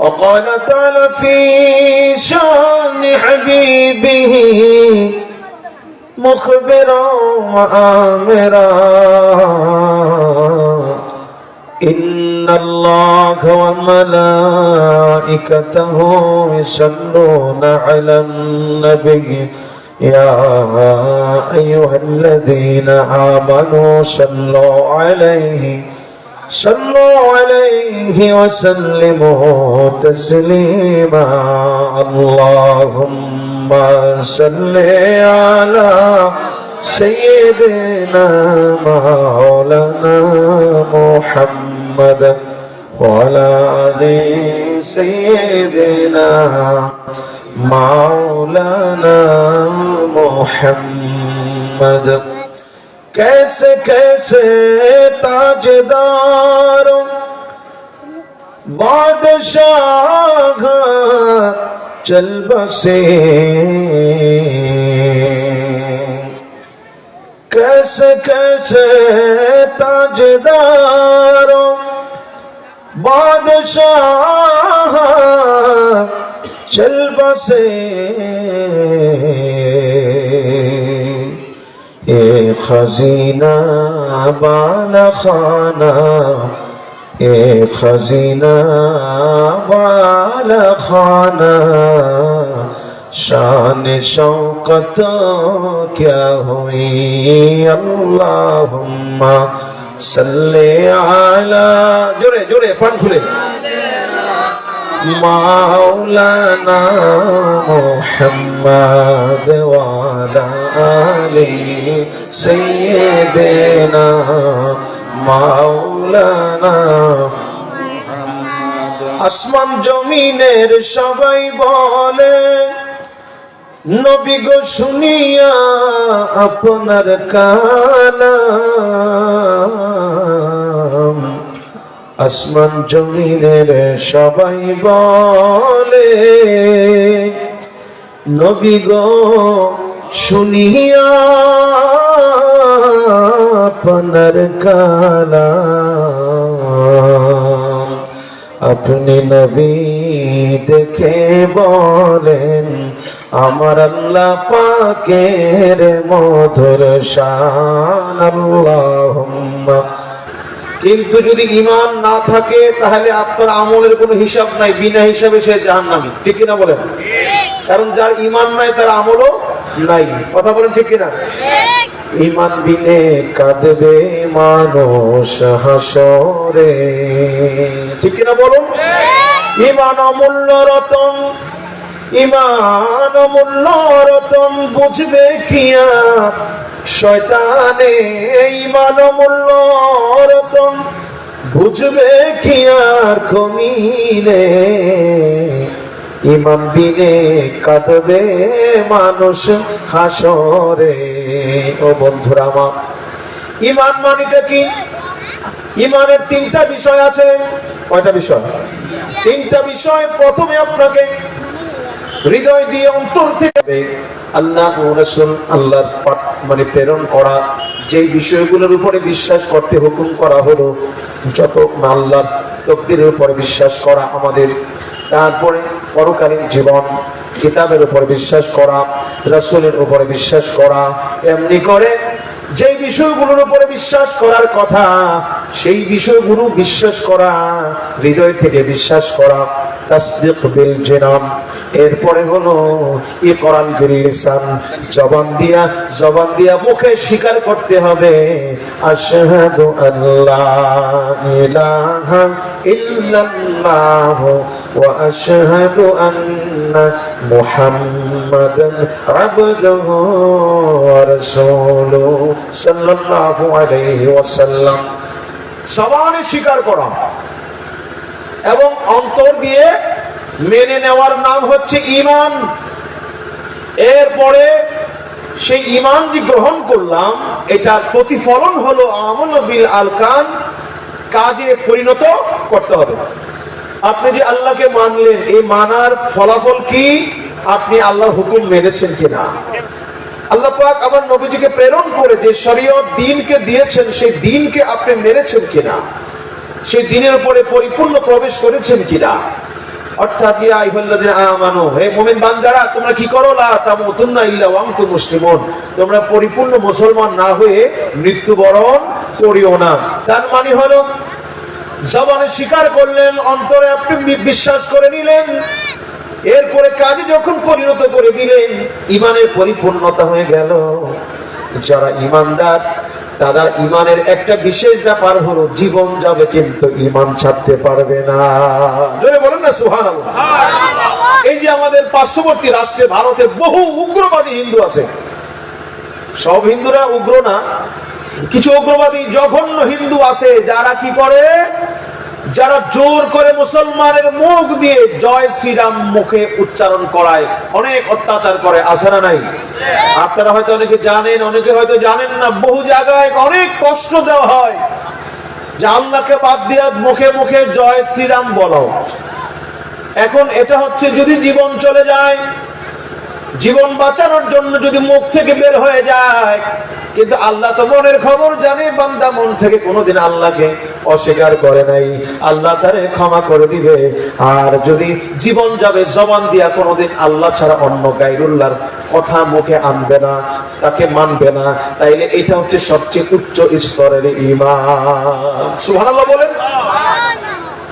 وقال تعالى في شان حبيبه مخبرا وآمرا إن الله وملائكته يصلون على النبي يا أيها الذين آمنوا صلوا عليه وسلموا تسليما اللهم صل على سيدنا مولانا محمد وعلى آل سيدنا مولانا محمد कैसे कैसे ताजदार बादशाह चल बसे कैसे कैसे ताजदार बादशाह चल बसे ये खजीना बाला खाना ये खजीना बाला खाना शान शौकत क्या हुई अल्लाहुम्मा सल्ले अला जोरे जोरे फन खुले मौलाना मुहम्मद वाला आले सय्यदना मौलाना আসমান জমিনের সবাই বলে নবী গো শুনিয়া আপনার কালাম আসমান জমিনের সবাই বলে নবী গো শুনিয়া আপনার কালাম আপনি নবী দেখে বলেন আমার আল্লাহ পাকের মধুর শান আল্লাহুম্মা কিন্তু যদি ঈমান না থাকে তাহলে আপনার আমলের কোনো হিসাব নাই বিনা হিসাবে সে জাহান্নামী ঠিক কি না বলেন কারণ যার ঈমান নাই তার আমলও নাই কথা বলেন ঠিক কি না ঈমান বিনে কাঁদবে মানুষ হাসরে ঠিক কি না বলুন ঈমান অমূল্য রতন ঈমান অমূল্য রতন বুঝবে কি আর শয়তানে ঈমান অমূল্য রতন বুঝবে কি আর কমিলে ঈমান বিনে কাঁদবে মানুষ হাসরে ও বন্ধুরা আমার ঈমান মানেটা কি ঈমানের তিনটা বিষয় আছে কয়টা বিষয় তিনটা বিষয় প্রথমে আপনাকে হৃদয় দিয়ে অন্তর থেকে আল্লাহ ও রাসূল আল্লাহর মানে প্রেরণ করা যে বিষয়গুলোর উপরে বিশ্বাস করতে হুকুম করা হলো যত আল্লাহর তাকদীরের উপরে বিশ্বাস করা আমাদের তারপরে পরকালীন জীবন কিতাবের উপর বিশ্বাস করা রাসূলের উপরে বিশ্বাস করা এমনি করে যে বিষয়গুলোর উপরে বিশ্বাস করার কথা সেই বিষয়গুলো বিশ্বাস করা হৃদয় থেকে বিশ্বাস করা তাসদীক বিল জানান এরপরে হলো ইকরার বিল লিসান জবান দিয়া মুখে স্বীকার করতে হবে আশহাদু আল্লা ইলাহা ইল্লাল্লাহ ওয়া আশহাদু আন্না মুহাম্মাদান আবদুহু ওয়া রাসূলুহু সাল্লাল্লাহু আলাইহি ওয়াসাল্লাম জবানে স্বীকার করা এবং অন্তর দিয়ে মেনে নেওয়ার নাম হচ্ছে ঈমান এরপরে সেই ঈমান যে গ্রহণ করলাম এটা প্রতিফলন হলো আমল বিল আরকান কাজে পরিণত করতে হবে আপনি যে আল্লাহকে মানলেন এই মানার ফলাফল কি আপনি আল্লাহর হুকুম মেনেছেন কিনা আল্লাহ পাক আমার নবীজিকে প্রেরণ করে যে শরীয়ত দ্বীনকে দিয়েছেন সেই দ্বীনকে আপনি মেনেছেন কিনা সেই দ্বীনের উপরে পরিপূর্ণ প্রবেশ করেছেন কিনা অর্থাৎ ইয়া আইয়ুহাল্লাযীনা আমানু, হে মুমিন বান্দারা তোমরা কি করো, লা তামুতুন্না ইল্লা ওয়া আনতুম মুসলিমুন, তোমরা পরিপূর্ণ মুসলমান না হয়ে মৃত্যুবরণ করিও না। তার মানে হলো জবানে স্বীকার করলেন, অন্তরে আপনি বিশ্বাস করে নিলেন, এরপরে কাজে যখন পরিণত করে দিলেন, ইমানের পরিপূর্ণতা হয়ে গেল। যারা ইমানদার তাদের ইমানের একটা বিশেষ ব্যাপার হলো জীবন যাবে কিন্তু ইমান ছাড়তে পারবে না। জোরে বলেন না সুবহানাল্লাহ। এই যে আমাদের পার্শ্ববর্তী রাষ্ট্রে ভারতে বহু উগ্রবাদী হিন্দু আছে, সব হিন্দুরা উগ্র না, কিছু উগ্রবাদী জঘন্য হিন্দু আছে যারা কি করে, যারা জোর করে মুসলমানের মুখ দিয়ে জয় শ্রীরাম মুখে উচ্চারণ করায়, অনেক অত্যাচার করে, আছে না নাই? আপনারা হয়তো অনেকে জানেন, অনেকে হয়তো জানেন না, বহু জায়গায় অনেক কষ্ট দেওয়া হয় যে আল্লাহকে বাদ দিয়ে মুখে মুখে জয় শ্রীরাম বলো। এখন এটা হচ্ছে যদি জীবন চলে যায়, জীবন বাঁচানোর জন্য যদি মুখ থেকে বের হয়ে যায়, কিন্তু আল্লাহ তো মনের খবর জানে, বান্দা মন থেকে কোনোদিন আল্লাহকে অস্বীকার করে নাই, আল্লাহ তারে ক্ষমা করে দিবে। আর যদি জীবন যাবে জবান দিয়া কোনোদিন আল্লাহ ছাড়া অন্য গায়রুল্লাহর কথা মুখে আনবে না, তাকে মানবে না, তাইলে এটা হচ্ছে সবচেয়ে উচ্চ স্তরের ঈমান। সুবহানাল্লাহ বলেন।